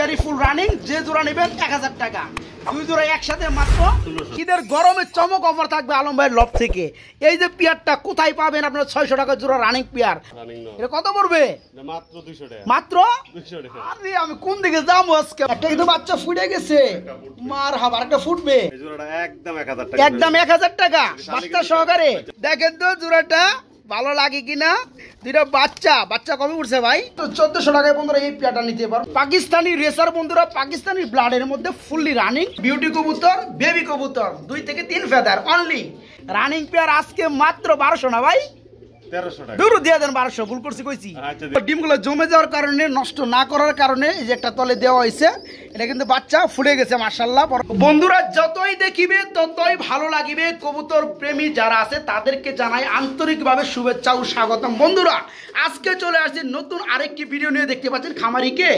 পেয়ারি full running, যে জোড়া নেবেন 1000 টাকা, 2 জোড়া একসাথে মাত্র। ঈদের গরমে চমক অফার থাকবে আলম ভাইয়ের লব থেকে। এই যে পেয়ারটা কোথায় পাবেন আপনারা? 600 টাকা জোড়া রানিং পেয়ার। এটা কত পড়বে? মাত্র 200 টাকা। মাত্র 200 টাকা। আরে আমি কোন দিকে যাবো আজকে? একটা কিন্তু বাচ্চা ফুটে গেছে, মারহাবা। আরেকটা ফুটবে। এই জোড়াটা একদম 1000 টাকা, একদম 1000 টাকা বাচ্চা সহকারে। দেখেন তো জোড়াটা ভালো লাগে কিনা। দুইটা বাচ্চা কবে উঠছে ভাই? তো 1400 টাকায় বন্ধুরা এই পেয়ারটা নিতে পারো। পাকিস্তানি রেসার বন্ধুরা, পাকিস্তানি ব্লাডের মধ্যে ফুললি রানিং বিউটি কবুতর, বেবি কবুতর, 2 থেকে 3 ফেদার অনলি রানিং পেয়ার। আজকে মাত্র 1200 না ভাই, 1300 টাকা। দূর দিয়ে দেন 1200, ভুল করছি কইছি। ডিমগুলো জমে যাওয়ার কারণে, নষ্ট না করার কারণে এই যে একটা তলে দেওয়া হয়েছে। এটা কিন্তু বাচ্চা ফুলে গেছে মাশাআল্লাহ। বন্ধুরা যতই দেখিবে ততই ভালো লাগিবে। কবুতর প্রেমী যারা আছে তাদেরকে জানাই আন্তরিকভাবে শুভেচ্ছা ও স্বাগতম। বন্ধুরা আজকে চলে আসছি নতুন আরেকটি ভিডিও নিয়ে। দেখতে পাচ্ছেন খামারিকে।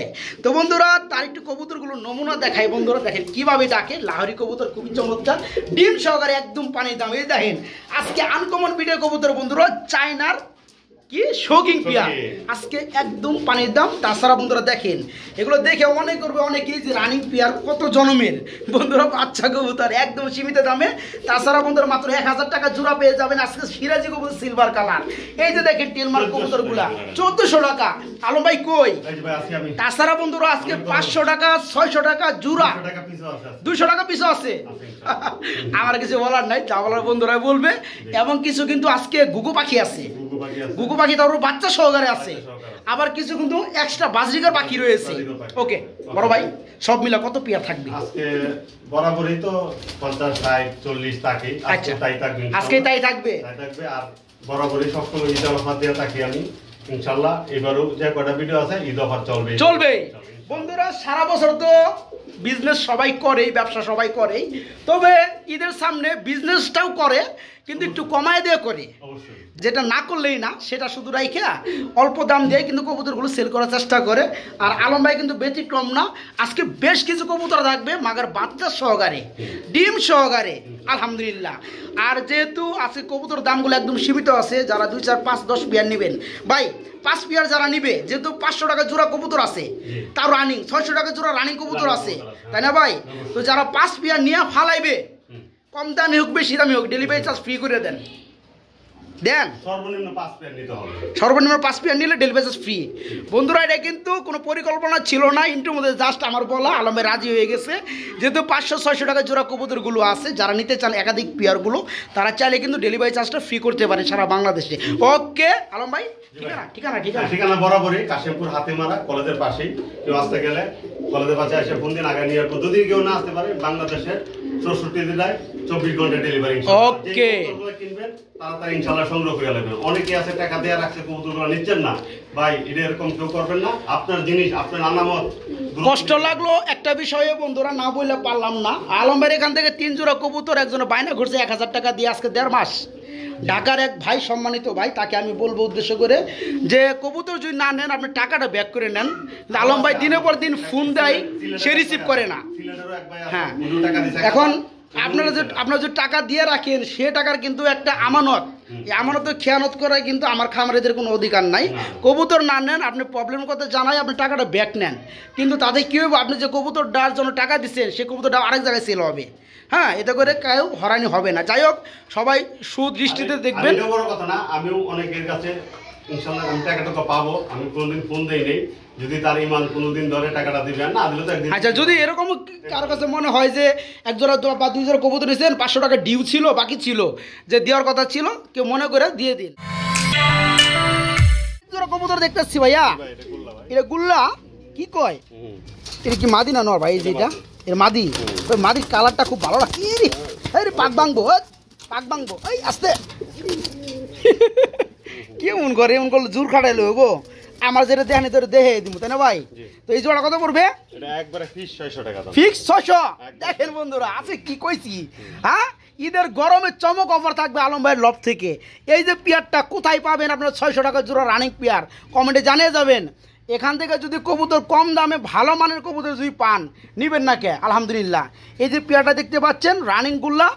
তো বন্ধুরা তার একটু কবুতরগুলো নমুনা দেখাই। বন্ধুরা দেখেন কিভাবে ডাকে। লাহোরি কবুতর খুবই চমৎকার, ডিম সহকারে একদম পানির দাম। এই দেখেন আজকে আনকমন ভিডিও কবুতর বন্ধুরা, চায়নার কি শোকিং পেয়ার, আজকে একদম পানির দাম। তাছাড়া বন্ধুরা দেখেন এগুলো দেখে মনে করবে অনেকেই যে রানিং পেয়ার কত জনমের। বন্ধুরা বাচ্চা কবুতর একদম সীমিত দামে। তাছাড়া বন্ধুরা মাত্র 1000 টাকা জোড়া পেয়ে যাবেন আজকে সিরাজি কবুতর সিলভার কালার। এই যে দেখেন টেলমার কবুতর গুলা 1400 টাকা। আলম ভাই কই? তাছাড়া বন্ধুরা আজকে 500 টাকা, 600 টাকা জোড়া, 200 টাকা পিছু আছে। আমার কিছু বলার নাই, যা বলার বন্ধুরা বলবে। এবং কিছু কিন্তু আজকে গুগু পাখি আছে, গুগু পাখি তার বাচ্চা সহকারে আছে। আবার কিছু কিন্তু এক্সট্রা বাজরিকার পাখি রয়েছে। ওকে বড় ভাই সব মিলা কত পেয়ার থাকবে? আজকে বরাবরই তো 50 60 40 থাকে। আজকে তাই থাকবে, আজকে তাই থাকবে। আর বরাবরই সবসময় ঈদ অফার দিয়ে থাকি আমি ইনশাআল্লাহ। এবারও যে কটা ভিডিও আছে ঈদ অফার চলবে। বন্ধুরা সারা বছর তো বিজনেস সবাই করে, ব্যবসা সবাই করে, তবে ঈদের সামনে বিজনেসটাও করে কিন্তু একটু কমায় দিয়ে করে। যেটা না করলেই না, সেটা শুধু রাইখে অল্প দাম দিয়ে কিন্তু কবুতরগুলো সেল করার চেষ্টা করে। আর আলম ভাই কিন্তু ব্যতিক্রম না। আজকে বেশ কিছু কবুতর থাকবে মাগার বাচ্চা সহকারে, ডিম সহকারে আলহামদুলিল্লাহ। আর যেহেতু আজকে কবুতর দামগুলো একদম সীমিত আছে, যারা 2 4 5 10 পেয়ার নেবেন ভাই, 5 পেয়ার যারা নিবে, যেহেতু 500 টাকা জোড়া কবুতর আছে, তার রানিং 600 টাকা জোড়া রানিং কবুতর আছে, তাই না ভাই? তো যারা 5 পেয়ার নিয়ে ফালাইবে, কম দামি হোক বেশি দামি হোক, ডেলিভারি চার্জ ফ্রি করে দেন। সর্বনিম্ন 5 পেয়ার নিলে ডেলিভারি চার্জ ফ্রি। বন্ধুরা এটা কিন্তু কোনো পরিকল্পনা ছিল না, ইন্টুর মধ্যে জাস্ট আমার বলা। আলমে রাজি হয়ে গেছে। যেহেতু 500 600 টাকা জোড়া কবুতরগুলো আছে, যারা নিতে চান একাধিক পেয়ারগুলো, তারা চাইলে কিন্তু ডেলিভারি চার্জটা ফ্রি করতে পারে সারা বাংলাদেশে। ওকে আলম ভাই, ঠিকানা বরাবরই কাশিমপুর হাতিমারা কলেজের পাশেই। কেউ আসতে গেলে কলেজের পাশে এসে ফোন দিন, আগে নিয়ে আসবো। যদি কেউ না আসতে পারে, বাংলাদেশের 64 জেলায় 24 ঘন্টা ডেলিভারি। ওকে কিনবেন তাড়াতাড়ি ইনশাআল্লাহ সংগ্রহ করে নেবেন। অনেকে আছে টাকা দিয়ে রাখছে, কবুতরগুলো নিচ্ছেন না ভাই, এটা এরকম কেউ করবেন না। আপনার জিনিস, আপনার আনামত। কষ্ট লাগলো একটা বিষয়ে বন্ধুরা, না বললে পারলাম না। আলম ভাইয়ের এখান থেকে 3 জোড়া কবুতর একজনে বায়না ঘুরছে 1000 টাকা দিয়ে, আজকে 1.5 মাস। ঢাকার এক ভাই, সম্মানিত ভাই, তাকে আমি বলবো উদ্দেশ্য করে যে কবুতর যদি না নেন আপনি টাকাটা ব্যাক করে নেন। আলম ভাই দিনের পর দিন ফোন দেয়, সে রিসিভ করে না। হ্যাঁ, এখন আপনারা যে টাকা দিয়ে রাখেন, সে টাকার কিন্তু একটা আমানত। এই আমানতের খেয়ানত করায় কিন্তু আমার খামারিদের কোনো অধিকার নাই। কবুতর না নেন, আপনি প্রবলেম করতে জানাই, আপনি টাকাটা ব্যাক নেন। কিন্তু তাতে কী হবে, আপনি যে কবুতর ডার জন্য টাকা দিচ্ছেন, সে কবুতরটা আরেক জায়গায় সেল হবে। হ্যাঁ, এতে করে কেউ হয়রানি হবে না। যাই হোক, সবাই সুদৃষ্টিতে দেখবেন। বড় কথা না, আমিও অনেকের কাছে ইনশাআল্লাহ আমি টাকাটা তো পাবো। আমি কোনোদিন ফোন দেই নেই, যদি তার ইমান কোনোদিন ধরে টাকাটা দিবেন না দিলে তো একদিন। আচ্ছা, যদি এরকম কারো কাছে মনে হয় যে 1 জোড়া বা 2 জোড়া কবুতর নিয়েছেন, 500 টাকা ডিউ ছিল, বাকি ছিল, যে দেওয়ার কথা ছিল, কেউ মনে করে দিয়ে দিন। জোড়া কবুতর দেখতেছি ভাইয়া, এটা গুল্লা কি কয়? এটা কি মাদি না নর ভাই? যেটা এর মাদি, ওই মাদির কালারটা খুব ভালো লাগে। পাক ভাঙবো, এই আস্তে কেমন করে, এমন করলে জোর খাটাইলে হবো। আমার যেটা দেখানি তোর দেহে দিব, তাই না ভাই? তো এই জোড়া কত পড়বে? এটা একবারে ফিক্স 600 টাকা। ফিক্স 600। দেখেন বন্ধুরা, আছে কি কইছি। হ্যাঁ, ঈদের গরমে চমক অফার থাকবে আলম ভাইয়ের লব থেকে। এই যে পেয়ারটা কোথায় পাবেন আপনার? 600 টাকা জোড়া রানিং পেয়ার। কমেন্টে জানিয়ে যাবেন। এখান থেকে যদি কবুতর কম দামে ভালো মানের কবুতর যদি পান, নিবেন না কে? আলহামদুলিল্লাহ। এই যে পেয়ারটা দেখতে পাচ্ছেন, রানিং গুল্লা,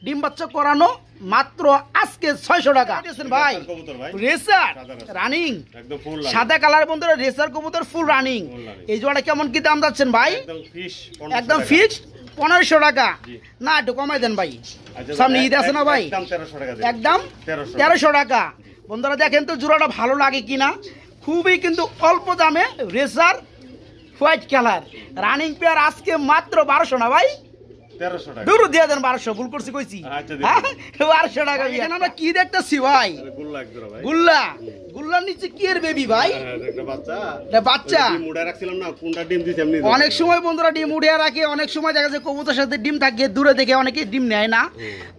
ডিম বাচ্চা করানো, মাত্র আজকে 600 টাকা ভাই। রেসার রানিং সাদা কালার বন্ধুরা, রেসার কবুতর ফুল রানিং। এই জোড়াটা কেমন কি দাম যাচ্ছেন ভাই? একদম ফিক্সড 1500 টাকা। না একটু কমাই দেন ভাই, সামনে ঈদ আছে না ভাই। একদম 1300 টাকা। বন্ধুরা দেখেন তো জোড়াটা ভালো লাগে কিনা, খুবই কিন্তু অল্প দামে racer white colour running pair আজকে মাত্র 1200 না ভাই, 1300 টাকা দূর দিয়ে দেন। 1200 ভুল করছি কইছি, 1200 টাকা। এখানে আমরা কি দেখতেছি ভাই? গুল্লা। গুল্লার নিচে কি এর বেবি ভাই? বাচ্চা। অনেক সময় বন্ধুরা ডিম উড়িয়ে রাখে, অনেক সময় দেখা যায় কবুতরের সাথে ডিম থাকে, দূরে দেখে অনেকে ডিম নেয় না।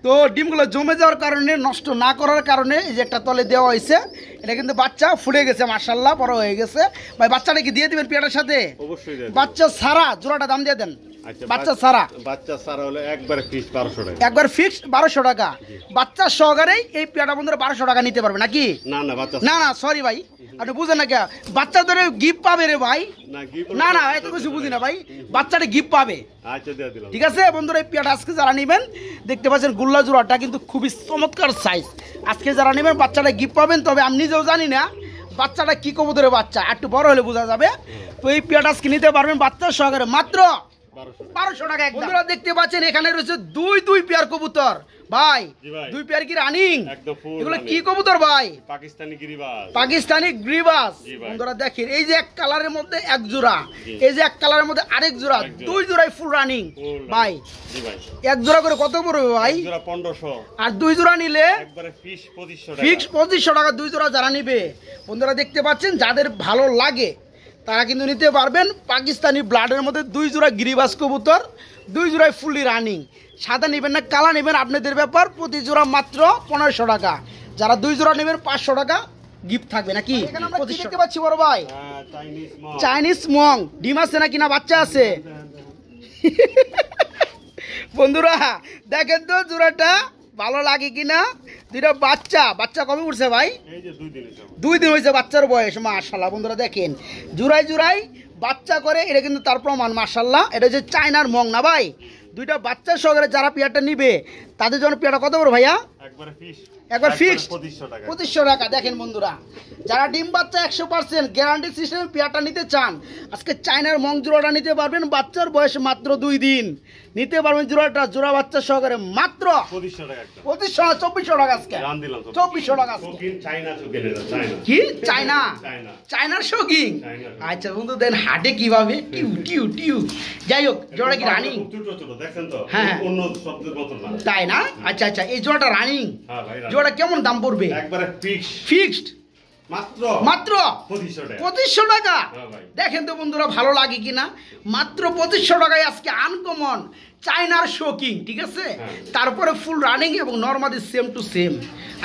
তো ডিমগুলো জমে যাওয়ার কারণে, নষ্ট না করার কারণে এই যে একটা তলে দেওয়া হয়েছে। এটা কিন্তু বাচ্চা ফুলে গেছে মাশাআল্লাহ, বড় হয়ে গেছে ভাই। বাচ্চাটা কি দিয়ে দিবেন পেয়ারের সাথে? অবশ্যই। বাচ্চা সারা জোড়াটা দাম দিয়ে দেন। বাচ্চা সারা, বাচ্চা সারা হলে একবার ফিক্স 1200 টাকা, একবার ফিক্স 1200 টাকা। বাচ্চা সহকারেই এই পেয়ারটা বন্ধুরা 1200 টাকা নিতে পারবে নাকি? না না বাচ্চা, না না সরি ভাই, আপনি বুঝেন না কে? বাচ্চা ধরে গিফট পাবে রে ভাই। না না এত কিছু বুঝি না ভাই, বাচ্চাটা গিফট পাবে। আচ্ছা দিয়ে দিলাম। ঠিক আছে বন্ধুরা, এই পেয়ারটা আজকে যারা নেবেন দেখতে পাচ্ছেন গুল্লা জোড়াটা কিন্তু খুবই চমৎকার সাইজ। আজকে যারা নেবেন বাচ্চাটা গিফট পাবেন। তবে আমি নিজেও জানি না বাচ্চাটা কি কবুতরের বাচ্চা, একটু বড় হলে বোঝা যাবে। তো এই পেয়ারটা আজকে নিতে পারবেন বাচ্চা সহকারে মাত্র 1200 টাকা। বন্ধুরা দেখতে পাচ্ছেন এখানে রয়েছে দুই পেয়ার কবুতর ভাই। দুই পেয়ার কি রানিং? এগুলো কি কবুতর ভাই? পাকিস্তানি গিরিবাজ। পাকিস্তানি গ্রিবাস। বন্ধুরা দেখেন এই যে এক কালারের মধ্যে এক জোড়া, এই যে এক কালারের মধ্যে আরেক জোড়া, দুই জোড়াই ফুল রানিং ভাই। এক জোড়া করে কত পড়বে ভাই? 1500। আর দুই জোড়া নিলে একবারে ফিক্স 2500 টাকা। ফিক্স 2500 টাকা দুই জোড়া যারা নিবে। বন্ধুরা দেখতে পাচ্ছেন যাদের ভালো লাগে তারা কিন্তু নিতে পারবেন। পাকিস্তানি ব্লাডের মধ্যে দুই জোড়া গিরিবাস কবুতর, দুই জোড়াই ফুললি রানিং। সাদা নেবেন না কালা নেবেন আপনাদের ব্যাপার। প্রতি জোড়া মাত্র 1500 টাকা। যারা দুই জোড়া নেবেন 500 টাকা গিফট থাকবে নাকি? এখানে আমরা কি দেখতে পাচ্ছি বড় ভাই? চাইনিজ মং। ডিম আছে নাকি না বাচ্চা আছে? বন্ধুরা দেখেন তো জোড়াটা ভালো লাগে কিনা। দুইটা বাচ্চা, বাচ্চা কবে উঠছে ভাই? এই যে 2 দিন হয়েছে বাচ্চার বয়স। মাশাআল্লাহ বন্ধুরা দেখেন জুরাই জুরাই বাচ্চা করে, এটা কিন্তু তার প্রমাণ মাশাআল্লাহ। এটা হচ্ছে চায়নার মং না ভাই? দুইটা বাচ্চা সহকারে যারা পেয়ারটা নিবে তাদের জন্য পেয়ারটা কত বড় ভাইয়া? একবার ফিক্সড 2500 টাকা। দেখেন বন্ধুরা যারা ডিম বাচ্চা 100% গ্যারান্টি সিস্টেমে পেয়ারটা নিতে চান আজকে চায়নার মং জোড়াটা নিতে পারবেন। বাচ্চার বয়স মাত্র 2 দিন নিতে পারবেন জোড়াটা, জোড়া বাচ্চা সহকারে মাত্র 2500 টাকা। 2400 টাকা আজকে 2400 টাকা কি? চায়না, চায়নার শৌকিং। আচ্ছা বন্ধু দেন হাটে কিভাবে টিউ টিউ টিউ। যাই হোক জোড়া কি রানিং? হ্যাঁ তাই না? আচ্ছা আচ্ছা এই জোড়াটা রানিং। জোড়া কেমন দাম পড়বে? একবারে ফিক্সড মাত্র 2500 টাকা। দেখেন তো বন্ধুরা ভালো লাগে কিনা। মাত্র 2500 টাকায় আজকে আনকমন চায়নার শোকিং। ঠিক আছে, তারপরে ফুল রানিং এবং নরমালি সেম টু সেম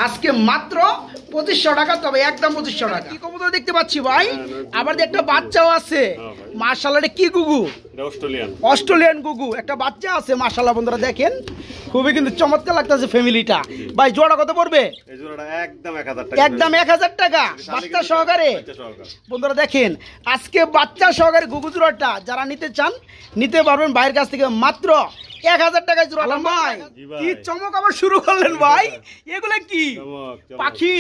আজকে মাত্র 2500 টাকা। তবে একদম 2500 টাকা। কি কবুতর দেখতে পাচ্ছি ভাই? আবার একটা বাচ্চাও আছে মাশাআল্লাহ। এটা কি গুগু? অস্ট্রেলিয়ান গুগু একটা বাচ্চা আছে মাশাআল্লাহ। বন্ধুরা দেখেন খুবই কিন্তু চমৎকার লাগতেছে ফ্যামিলিটা ভাই। জোড়া কত পড়বে? একদম 1000 টাকা বাচ্চা সহকারে। বন্ধুরা দেখেন আজকে বাচ্চা সহকারে গুগু জোড়াটা যারা নিতে চান নিতে পারবেন ভাইয়ের কাছ থেকে মাত্র 1000 টাকায় জোড়া। ভাই কি চমক আবার শুরু করলেন ভাই? এগুলো কি পাখি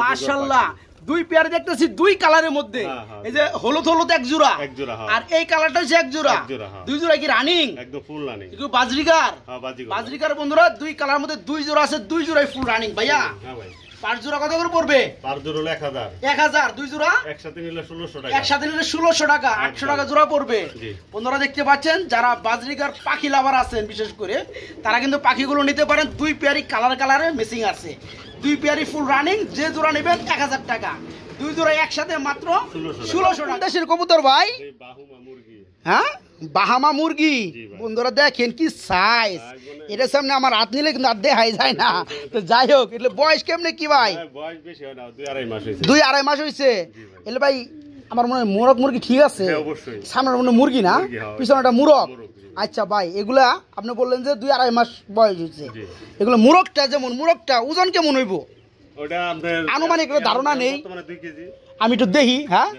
মাশাআল্লাহ। দুই পেয়ার দেখতেছি দুই কালারের মধ্যে। এই যে হলুদ হলুদ এক জোড়া, আর এই কালারটা হচ্ছে এক জোড়া। দুই জোড়া কি রানিং? একদম ফুল রানিং। একটু বাজরিকার, বাজরিকার বন্ধুরা দুই কালার মধ্যে দুই জোড়া আছে, দুই জোড়াই ফুল রানিং ভাইয়া। পাঁচ জোড়া কত করে পড়বে? 1000 দুই জোড়া একসাথে নিলে 1600 টাকা। 800 টাকা জোড়া পড়বে। বন্ধুরা দেখতে পাচ্ছেন যারা বাজরিকার পাখি লাভার আছেন বিশেষ করে তারা কিন্তু পাখিগুলো নিতে পারেন। দুই পেয়ারই কালারে মেসিং আছে, দুই পেয়ারই ফুল রানিং। যে জোড়া নেবেন 1000 টাকা। দুই জোড়া একসাথে মাত্র 1600 টাকা। দেশের কবুতর ভাই? হ্যাঁ বাহামা মুরগি। বন্ধুরা দেখেন কি সাইজ। এটার সামনে আমার হাত নিলে কিন্তু আর দেখাই যায় না। তো যাই হোক এগুলো বয়স কেমনে কি ভাই? 2-2.5 মাস হয়েছে। এলে ভাই আমার মনে হয় মোরগ মুরগি ঠিক আছে। সামনের মনে মুরগি না, পিছনেটা মুরগ। আচ্ছা ভাই এগুলা আপনি বললেন যে 2-2.5 মাস বয়স হয়েছে। এগুলো মুরগটা যেমন মুরগটা ওজন কেমন হইব আনুমানিক ধারণা নেই। আমি একটু দেখি। হ্যাঁ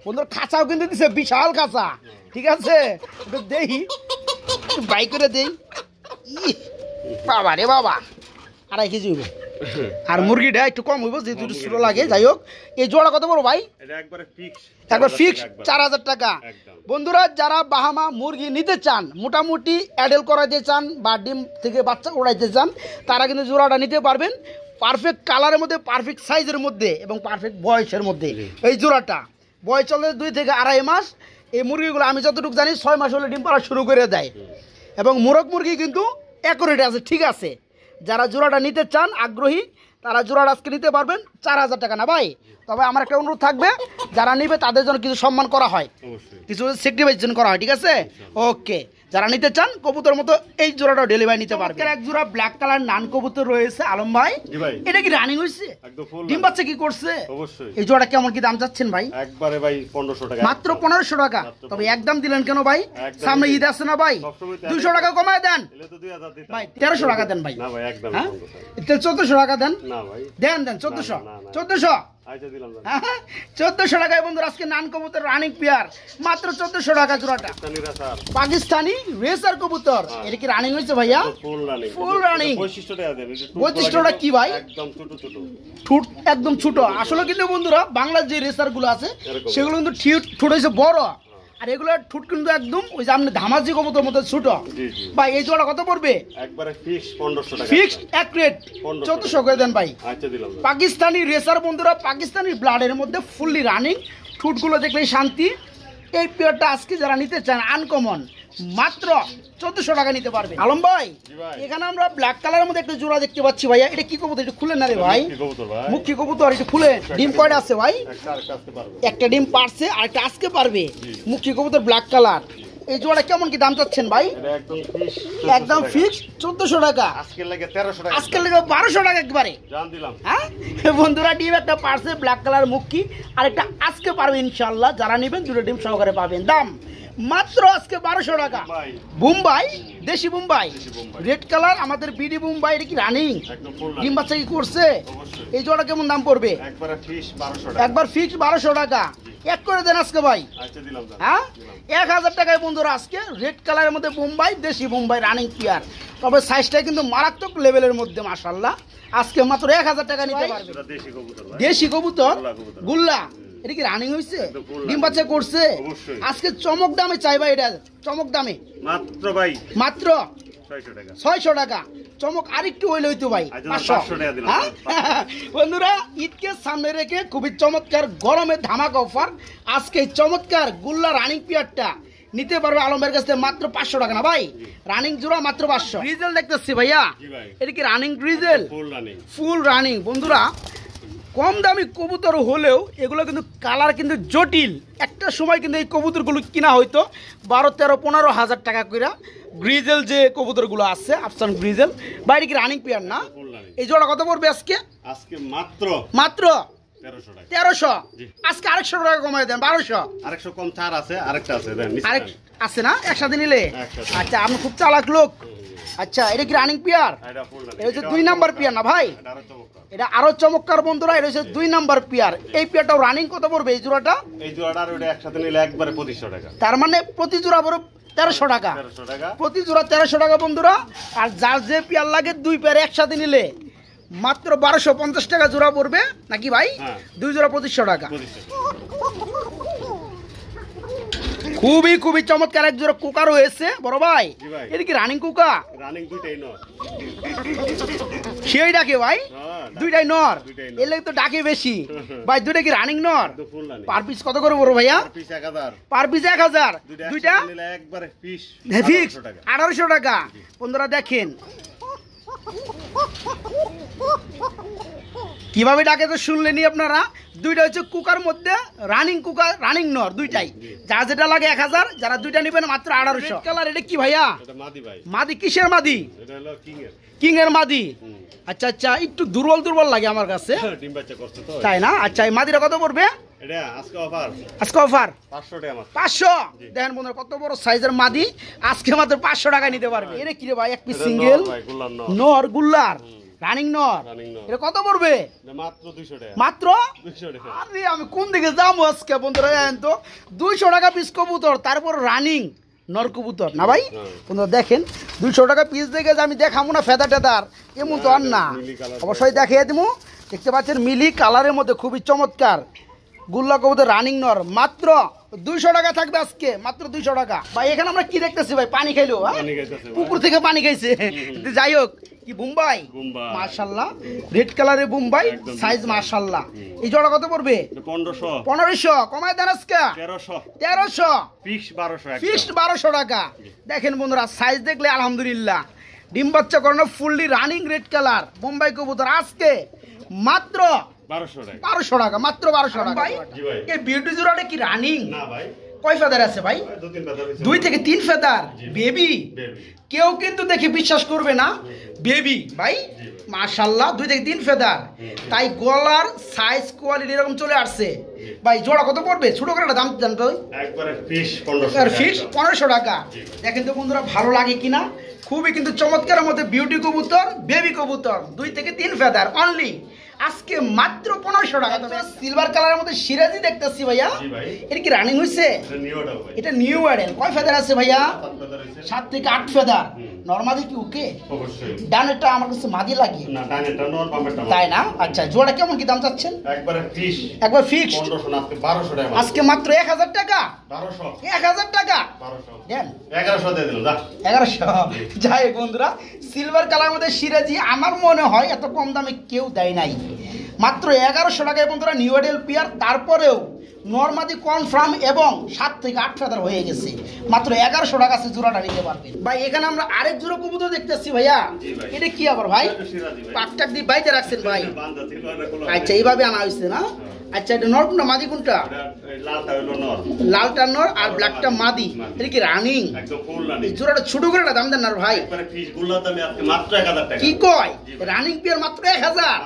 বন্ধুর খাঁচাও কিন্তু দিছে, বিশাল খাঁচা। ঠিক আছে একটু দেখি, বাই করে দেই। বাবা রে বাবা 2.5 কেজি হইব আর মুরগিটা একটু কম হইব যেহেতু একটু ছোট লাগে যাই হোক এই জোড়া কত বড় ভাই এটা একবারে ফিক্স একবার ফিক্স 4000 টাকা বন্ধুরা যারা বাহামা মুরগি নিতে চান মোটামুটি অ্যাডেল করাইতে চান বা ডিম থেকে বাচ্চা উড়াইতে চান তারা কিন্তু জোড়াটা নিতে পারবেন পারফেক্ট কালারের মধ্যে পারফেক্ট সাইজের মধ্যে এবং পারফেক্ট বয়সের মধ্যে এই জোড়াটা বয়স চলে 2 থেকে 2.5 মাস এই মুরগিগুলো আমি যতটুকু জানি 6 মাস হলে ডিম পাড়া শুরু করে দেয় এবং মোরগ মুরগি কিন্তু অ্যাকুরেট আছে ঠিক আছে যারা জোড়াটা নিতে চান আগ্রহী তারা জোড়াটা আজকে নিতে পারবেন 4000 টাকা না ভাই তবে আমার একটা অনুরোধ থাকবে যারা নিবে তাদের জন্য কিছু সম্মান করা হয় কিছু স্যাক্রিফাইস করা হয় ঠিক আছে ওকে যারা নিতে চান কবুতর মতো এই জোড়াটা ডেলিভারি নিতে পারবেন এক জোড়া ব্ল্যাক কালার নান কবুতর রয়েছে আলম ভাই এটা কি রানিং হইছে ডিম বাচ্চা কি করছে অবশ্যই এই জোড়া কেমন কি দাম চাচ্ছেন ভাই একবারে ভাই 1500 টাকা মাত্র 1500 টাকা তবে একদম দিলেন কেন ভাই সামনে ঈদ আছে না ভাই 200 টাকা কমায় দেন এলে তো 2000 দিতাম ভাই 1300 টাকা দেন ভাই না ভাই একদম এটা 1400 টাকা দেন না ভাই দেন 1400 আচ্ছা দিলাম 1400 টাকায় বন্ধুরা আজকে নান কবুতর রানিং পেয়ার মাত্র 1400 টাকা জোড়াটা পাকিস্তানি রেসার কবুতর এটা কি রানিং হয়েছে ভাইয়া ফুল রানিং 2500 টাকা দেন 2500 টাকা কি ভাই একদম ছোট ছোট ঠুট একদম ছোট আসলে কিন্তু বন্ধুরা বাংলার যে রেসার গুলো আছে সেগুলো কিন্তু ঠুট হয়েছে বড় আর এগুলো ঠুট কিন্তু একদম ওই যে আপনি ধামাজি কবুতর মতো ছোট ভাই এই জোড়া কত পড়বে একবারে ফিক্স 1500 টাকা ফিক্সড এক রেট 1400 করে দেন ভাই আচ্ছা দিলাম পাকিস্তানি রেসার বন্ধুরা পাকিস্তানি ব্লাডের মধ্যে ফুললি রানিং ঠুটগুলো দেখলেই শান্তি এই পেয়ারটা আজকে যারা নিতে চান আনকমন মাত্র 1400 টাকা নিতে পারবে আলম ভাই এখানে আমরা ব্ল্যাক কালারের মধ্যে একটা জোড়া দেখতে পাচ্ছি ভাইয়া এটা কি কবুতর একটু খুলে না রে ভাই মুখী কবুতর একটু খুলে ডিম কয়টা আছে ভাই একটা ডিম পারছে আর একটা আজকে পারবে মুখী কবুতর ব্ল্যাক কালার এই জোড়া কেমন কি দাম চাচ্ছেন ভাই একদম ফিক্স 1400 টাকা আজকের লাগে 1300 টাকা আজকের লাগে 1200 টাকা একবারে জান দিলাম হ্যাঁ বন্ধুরা ডিম একটা পারছে ব্ল্যাক কালার মুখী আর একটা আজকে পারবে ইনশাআল্লাহ যারা নেবেন দুটো ডিম সহকারে পাবেন দাম মাত্র আজকে 1200 টাকা বোম্বাই দেশি বোম্বাই রেড কালার আমাদের বিডি বোম্বাই এটা কি রানিং ডিম বাচ্চা কি করছে এই জোড়া কেমন দাম পড়বে একবার ফিক্স 1200 টাকা এক করে দেন আজকে ভাই হ্যাঁ 1000 টাকায় বন্ধুরা আজকে রেড কালারের মধ্যে বোম্বাই দেশি বোম্বাই রানিং পেয়ার তবে সাইজটা কিন্তু মারাত্মক লেভেলের মধ্যে মাশাআল্লাহ আজকে মাত্র 1000 টাকা নিতে পারবে দেশি কবুতর গুল্লা এটা কি রানিং হইছে ডিম বাচ্চা করছে আজকে চমক দামে চাই ভাই এটা চমক দামে মাত্র ভাই মাত্র 600 টাকা চমক আরেকটু হইলে হইতো ভাই 500 টাকা দিলাম বন্ধুরা ঈদকে সামনে রেখে খুবই চমৎকার গরমে ধামাকা অফার আজকে চমৎকার গুল্লা রানিং পিয়ারটা নিতে পারবে আলমের কাছে মাত্র 500 টাকা না ভাই রানিং জোড়া মাত্র 500 গ্রিজেল দেখতেছি ভাইয়া এটা কি রানিং গ্রিজেল ফুল রানিং বন্ধুরা কম দামি কবুতর হলেও এগুলো কিন্তু কালার কিন্তু জটিল একটা সময় কিন্তু এই কবুতরগুলো কিনা হয়তো 12, 13, 15 হাজার টাকা করে গ্রিজেল যে কবুতরগুলো আছে আফসান গ্রিজেল বাইরে কি রানিং পেয়ার না এই জোড়া কত পড়বে আজকে মাত্র 1300 আজকে 100 টাকা কমায় দেন 1200 কম ছাড় আছে আরেকটা আছে দেন আরেক আছে না একসাথে নিলে আচ্ছা আপনি খুব চালাক লোক আচ্ছা এটা কি রানিং পেয়ার এটা হচ্ছে 2 নাম্বার পেয়ার না ভাই এটা আরো চমৎকার বন্ধুরা এটা হচ্ছে 2 নাম্বার পেয়ার এই পেয়ারটাও রানিং কত পড়বে এই জোড়াটা আর ওটা একসাথে নিলে একবারে 2500 টাকা তার মানে প্রতি জোড়া বড় 1300 টাকা প্রতি জোড়া 1300 টাকা বন্ধুরা আর যার যে পেয়ার লাগে 2 পেয়ার একসাথে নিলে মাত্র 1250 টাকা জোড়া পড়বে নাকি ভাই 2 জোড়া 2500 টাকা খুবই খুবই চমৎকার এক জোড়া কুকা রয়েছে বড় ভাই এটা কি রানিং কুকা রানিং দুইটাই নর সেই ডাকে ভাই দুইটাই নর এলে তো ডাকে বেশি ভাই দুইটা কি রানিং নর পার পিস কত করে বড় ভাইয়া পার পিস 1000 দুইটা একবারে পিস ফিক্স 1800 টাকা বন্ধুরা দেখেন কিভাবে ডাকে তো শুনলেনি আপনারা দুইটা হচ্ছে কুকার মধ্যে রানিং কুকার রানিং নর দুইটাই যা যেটা লাগে 1000 যারা দুইটা নেবেন মাত্র 1800 কালার এটা কি ভাইয়া এটা মাদি ভাই মাদি কিসের মাদি এটা হলো কিং এর মাদি আচ্ছা আচ্ছা একটু দুর্বল লাগে আমার কাছে ডিম বাচ্চা করছে তো তাই না আচ্ছা এই মাদিটা কত পড়বে এটা আজকে অফার 500 টাকা 500 দেখেন বন্ধুরা কত বড় সাইজের মাদি আজকে মাত্র 500 টাকা নিতে পারবে এটা কি রে ভাই এক পিস সিঙ্গেল নর গুল্লার রানিং নর এটা কত পড়বে মাত্র 200 টাকা মাত্র 200 টাকা আরে আমি কোন দিকে যাবো আজকে বন্ধুরা জানেন তো 200 টাকা পিস কবুতর তারপর রানিং নর কবুতর না ভাই? বন্ধুরা দেখেন 200 টাকা পিস দেখে যে আমি দেখাবো না ফেদার টেদার এমন তো আর না, অবশ্যই দেখিয়ে দিব। দেখতে পাচ্ছেন মিলি কালারের মধ্যে খুবই চমৎকার গুল্লা কবুতর রানিং নর, মাত্র 200 টাকা থাকবে আজকে, মাত্র 200 টাকা। ভাই এখানে আমরা কি দেখতেছি ভাই? পানি খাইলো, পুকুর থেকে পানি খাইছে। যাই হোক, কি বোম্বাই মাশাআল্লাহ, রেড কালারের বোম্বাই সাইজ মাশাআল্লাহ। এই জোড়া কত পড়বে? 1500 কমায় দেন আজকে 1300 ফিক্সড 1200 টাকা। দেখেন বন্ধুরা সাইজ দেখলে আলহামদুলিল্লাহ, ডিম বাচ্চা করানো fully running red colour Bombay কবুতর আজকে মাত্র 1200 টাকা, মাত্র 1200 টাকা। ভাই এই বিউটি জোড়াটা কি রানিং? না ভাই। কয় ফেদার আছে ভাই? 2 থেকে 3 ফেদার। বেবি কেউ কিন্তু দেখে বিশ্বাস করবে না, বেবি ভাই মাশাআল্লাহ 2 থেকে 3 ফেদার, তাই গলার সাইজ কোয়ালিটি এরকম চলে আসছে। ভাই জোড়া কত পড়বে? ছোট করে দাম জানতো একবারে ফিক্স 1500 টাকা। দেখেন তো বন্ধুরা ভালো লাগে কিনা, খুবই কিন্তু চমৎকারের মধ্যে বিউটি কবুতর বেবি কবুতর 2 থেকে 3 ফেদার অনলি আজকে মাত্র 1500 টাকা। তবে সিলভার কালারের মধ্যে সিরাজি দেখতেছি ভাইয়া, এটা কি রানিং হইছে? এটা নিউ মডেল। কয় ফেদার আছে ভাইয়া? 7 থেকে 8 ফেদার। নরমালি কি ওকে? অবশ্যই। ডানেরটা আমার কাছে মাদি লাগে না, ডানেরটা নর বামেরটা মাদি, তাই না? আচ্ছা জোড়া কেমন কি দাম চাচ্ছেন? একবার ফিক্স 1500 না, আজকে 1200 টাকা, আজকে মাত্র 1000 টাকা। 1000 টাকা দেন, 1100 দিয়ে দিলাম। 1100। যাই বন্ধুরা সিলভার কালারের মধ্যে সিরাজি আমার মনে হয় এত কম দামে কেউ দেয় নাই, মাত্র 1100 টাকায় বন্ধুরা নিউ মডেল পিয়ার। তারপরেও নরমাদি কনফার্ম এবং 7 থেকে 8 ফেদার হয়ে গেছে, মাত্র 1100 টাকা আছে জোড়াটা নিতে পারবেন। ভাই এখানে আমরা আরেক জোড়া কবুতর দেখতেছি ভাইয়া, এটা কি আবার ভাই? পাকটাক দিয়ে বাইতে রাখছেন ভাই? আচ্ছা এইভাবে আনা হয়েছে না? আচ্ছা এটা নর কোনটা মাদি কোনটা? লালটা নর আর ব্ল্যাকটা মাদি। এটা কি রানিং? এই জোড়াটা ছোট করে দাম দেন না ভাই? কি কয় রানিং পিয়ার মাত্র 1000।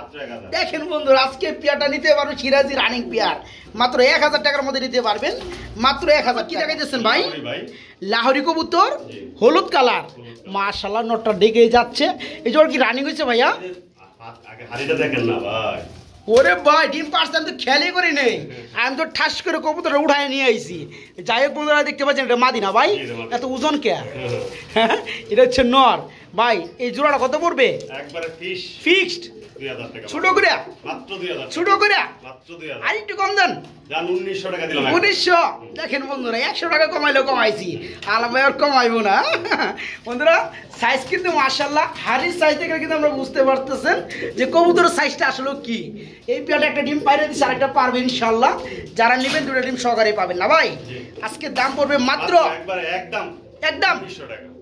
দেখেন বন্ধুরা আজকে পিয়ারটা নিতে পারবেন সিরাজি রানিং পিয়ার মাত্র 1000 টাকার মধ্যে নিতে পারবেন, মাত্র 1000। কি দেখাইতেছেন ভাই? লাহোরি কবুতর হলুদ কালার মাশাআল্লাহ, নটটা ডেকে যাচ্ছে। এই জোড়া কি রানিং হয়েছে ভাইয়া? ওরে ভাই ডিম পারছেন তো খেয়ালই করি নেই, আমি তো ঠাস করে কবুতরটা উঠায় নিয়ে আইছি। যাই হোক বন্ধুরা দেখতে পাচ্ছেন এটা মাদি না ভাই, এত ওজন কে? এটা হচ্ছে নর। ভাই এই জোড়াটা কত পড়বে? একবারে ফিক্সড 2000 টাকা। ছোট করে মাত্র 2000, ছোট করে মাত্র 2000, আর একটু কম দেন, জান 1900 টাকা দিলাম। 1900। দেখেন বন্ধুরা 100 টাকা কমাইলেও কমাইছি, আলাদা আর কমাইবো না। বন্ধুরা সাইজ কিন্তু মাশাআল্লাহ হাড়ি সাইজ থেকে কিন্তু আমরা বুঝতে পারতেছেন যে কবুতরের সাইজটা আসলে কি। এই পেয়ারটা একটা ডিম পাইরে দিচ্ছে, আরেকটা পারবে ইনশাআল্লাহ। যারা নেবেন 2টা ডিম সহকারে পাবেন না ভাই। আজকে দাম পড়বে মাত্র একবারে একদম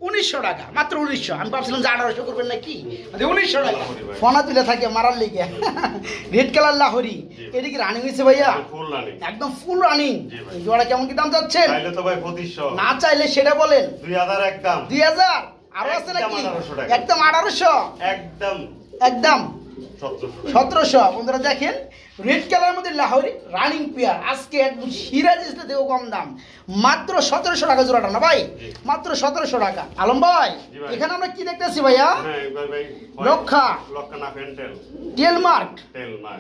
1900 টাকা, মাত্র 1900। আমি ভাবছিলাম যে 1800 করবেন নাকি, 1900 টাকা। ফোনা তুলে থাকে মারার লেগে। রেড কালার লাহোরি, এটা কি রানিং হয়েছে ভাইয়া? একদম ফুল রানিং। এই জোড়া কেমন কি দাম চাচ্ছেন? না চাইলে সেটা বলেন। 2000 একদম। 2000 আরো আছে নাকি? একদম 1800, একদম 1700। বন্ধুরা দেখেন রেড কালারের মধ্যে লাহোরি রানিং পেয়ার আজকে একদম সিরাজিতে দেও কম দাম, মাত্র 1700 টাকা জোড়াটা না ভাই, মাত্র 1700 টাকা। আলম ভাই এখানে আমরা কি দেখতেছি ভাইয়া? লক্ষা না ফেন্টেল টেল মার্ক,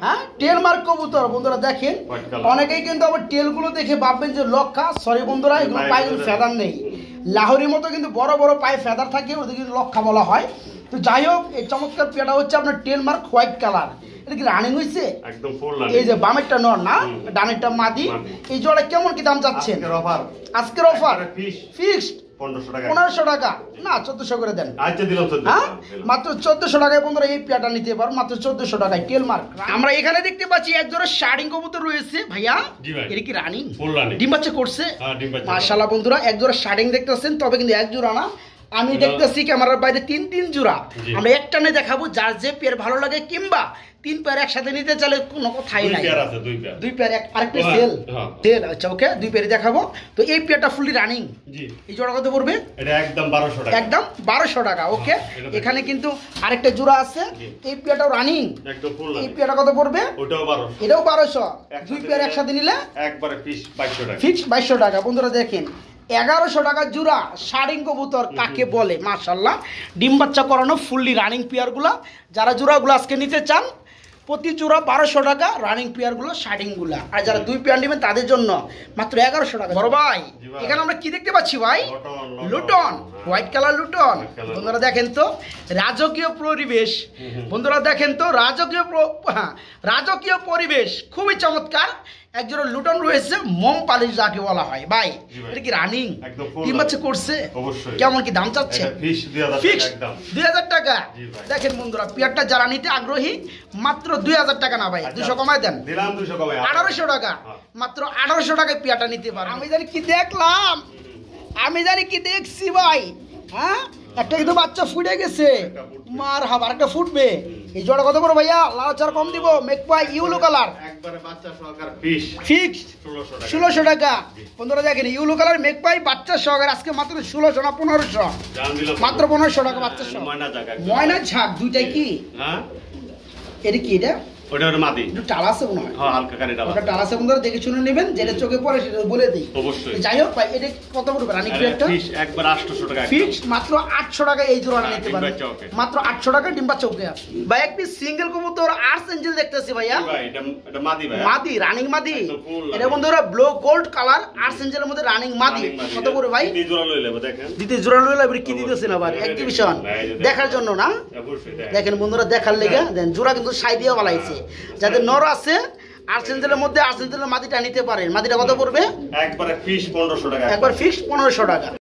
হ্যাঁ টেল মার্ক কবুতর। বন্ধুরা দেখেন অনেকেই কিন্তু আবার টেল গুলো দেখে ভাববেন যে লক্ষা, সরি বন্ধুরা এগুলো পায়ে কিন্তু ফেদার নেই, লাহোরির মতো কিন্তু বড় বড় পায়ে ফেদার থাকে, ওদের কিন্তু লক্ষা বলা হয়। তো যাই হোক এই চমৎকার পেয়ারটা হচ্ছে আপনার টেল মার্ক হোয়াইট কালার। এটা কি রানিং হইছে? একদম ফুল রানিং। এই যে বামেরটা নর না, ডানেরটা মাদি। এই জোড়া কেমন কি দাম যাচ্ছে? আজকের অফার ফিক্সড 1500 টাকা না 1400 করে দেন। আচ্ছা দিলাম 1400। মাত্র 1400 টাকায় বন্ধুরা এই পেয়ারটা নিতে পারো, মাত্র 1400 টাকায় টেল মার্ক। আমরা এখানে দেখতে পাচ্ছি এক জোড়া শার্ডিং কবুতর রয়েছে ভাইয়া, এটা কি রানিং? ডিম বাচ্চা করছে মাশাআল্লাহ। বন্ধুরা এক জোড়া শার্ডিং দেখতেছেন, তবে কিন্তু এক জোড়া না, আমি দেখতেছি ক্যামেরার বাইরে 3 জোড়া। আমরা একটা নিয়ে দেখাবো, যার যে পেয়ার ভালো লাগে কিংবা 3 পেয়ার একসাথে নিতে চাইলে কোনো কথাই নাই। 2 পেয়ার আরেকটা সেল। আচ্ছা ওকে 2 পেয়ার দেখাবো। তো এই পেয়ারটা ফুললি রানিং, এই জোড়া কত পড়বে? এটা একদম 1200 টাকা, একদম 1200 টাকা। ওকে এখানে কিন্তু আরেকটা জোড়া আছে, এই পেয়ারটাও রানিং, একদম ফুল রানিং। এই পেয়ারটা কত পড়বে? ওটাও 1200, এটাও 1200। 2 পেয়ার একসাথে নিলে একবারে ফিক্স 2200 টাকা, ফিক্স 2200 টাকা। বন্ধুরা দেখেন 1100 টাকা জোড়া শার্ডিং কবুতর কাকে বলে মাশাআল্লাহ, ডিম বাচ্চা করানো ফুললি রানিং পেয়ারগুলা। যারা জোড়াগুলো আজকে নিতে চান প্রতি জোড়া 1200 টাকা, রানিং পেয়ারগুলো শার্টিংগুলো। আর যারা 2 পেয়ার নেবেন তাদের জন্য মাত্র 1100 টাকা। বড় ভাই এখানে আমরা কি দেখতে পাচ্ছি ভাই? Luton, white colour Luton. বন্ধুরা দেখেন তো রাজকীয় পরিবেশ, বন্ধুরা দেখেন তো রাজকীয় পরিবেশ, খুবই চমৎকার। একজোড়া লুটন রয়েছে, মোম পালিশ যাকে বলা হয়। ভাই এটা কি রানিং ডিম বাচ্চা করছে? কেমন কি দাম চাচ্ছে? ফিক্স 2000 টাকা। দেখেন বন্ধুরা পেয়ারটা যারা নিতে আগ্রহী মাত্র 2000 টাকা না ভাই, 200 কমায় দেন, 1800 টাকা। মাত্র 1800 টাকায় পেয়ারটা নিতে পারেন। আমি জানি কি দেখলাম, আমি জানি কি দেখছি ভাই। হ্যাঁ একটা কিন্তু বাচ্চা ফুটে গেছে, মার হাব আরেকটা ফুটবে। এই জোড়া কত করে ভাইয়া? লাউচার কম দিব, মেকপাই ইউলো কালার একবারে বাচ্চা সহকার ফিক্স 1600 টাকা। বন্ধুরা দেখেন ইউলো কালার মেকপাই বাচ্চা সহকার আজকে মাত্র 1600 না 1500, মাত্র 1500 টাকা বাচ্চা সহ। ময়না ঝাক দুইটাই কি? হ্যাঁ এটা কি? এটা ওটা মাদি একটু টাল আছে মনে হয়। হ্যাঁ হালকা কানে টাল। ওটা টাল আছে বন্ধুরা, দেখে শুনে নেবেন, যেটা চোখে পড়ে সেটা বলে দেই। অবশ্যই। যাই হোক ভাই এটা কত পড়বে রানিং পেয়ারটা? ফিক্স একবার 800 টাকা। ফিক্স মাত্র 800 টাকা এই জোড়া নিতে পারেন, মাত্র 800 টাকা ডিম্বা চৌকে আছে। ভাই একটি সিঙ্গেল কবুতর আর্স এঞ্জেল দেখতেছি ভাইয়া। ভাই এটা মাদি ভাই, মাদি রানিং মাদি। এটা বন্ধুরা ব্লু গোল্ড কালার আর্স এঞ্জেলের মধ্যে রানিং মাদি। কত করে ভাই? দ্বিতীয় জোড়া লইলে দেখেন, দ্বিতীয় জোড়া লইলে কি দিতেছেন আবার? এক্টিভিশন দেখার জন্য না? দেখেন বন্ধুরা দেখার লেগে দেন, জোড়া কিন্তু সাইডিয়া বালাইছে। যাদের নর আছে আর্সেঞ্জেলের মধ্যে আর্সেঞ্জেলের মাদিটা নিতে পারেন। মাদিটা কত পড়বে? একবারে ফিক্স 1500 টাকা। একবার ফিক্স 1500 টাকা।